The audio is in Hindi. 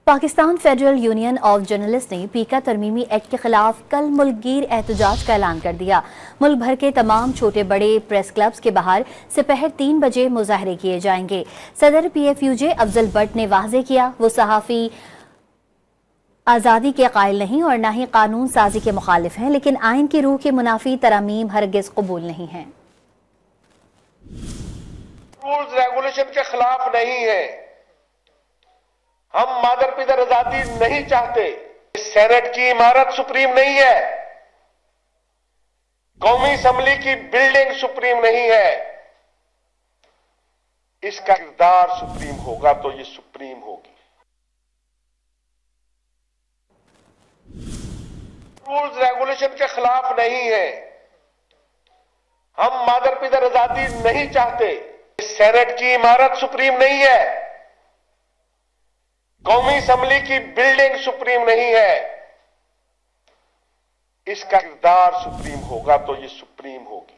Pakistan federal union of journalist ने पीका तरमीमी एक्ट के खिलाफ कल मुल्कगीर एहतजाज का ऐलान कर दिया। मुल्क भर के तमाम छोटे बड़े प्रेस क्लब्स के बाहर दोपहर 3 बजे मुजाहरे किए जाएंगे। सदर PFUJ अफजल भट्ट ने वाज़ेह किया, वो सहाफ़ी आज़ादी के कायल नहीं और न ही कानून साजी के मुखालिफ हैं, लेकिन आइन की रूह के मुनाफी तरमीम हरगिज कबूल नहीं है। रूल्स रेगुलेशन के खिलाफ नहीं है। हम मादर पिदर आजादी नहीं चाहते। सेनेट की इमारत सुप्रीम नहीं है, कौमी असम्बली की बिल्डिंग सुप्रीम नहीं है। इसका किरदार सुप्रीम होगा तो ये सुप्रीम होगी। रूल्स रेगुलेशन के खिलाफ नहीं है। हम मादर पिदर आजादी नहीं चाहते। सेनेट की इमारत सुप्रीम नहीं है, कौमी असम्बली की बिल्डिंग सुप्रीम नहीं है। इसका किरदार सुप्रीम होगा तो ये सुप्रीम होगी।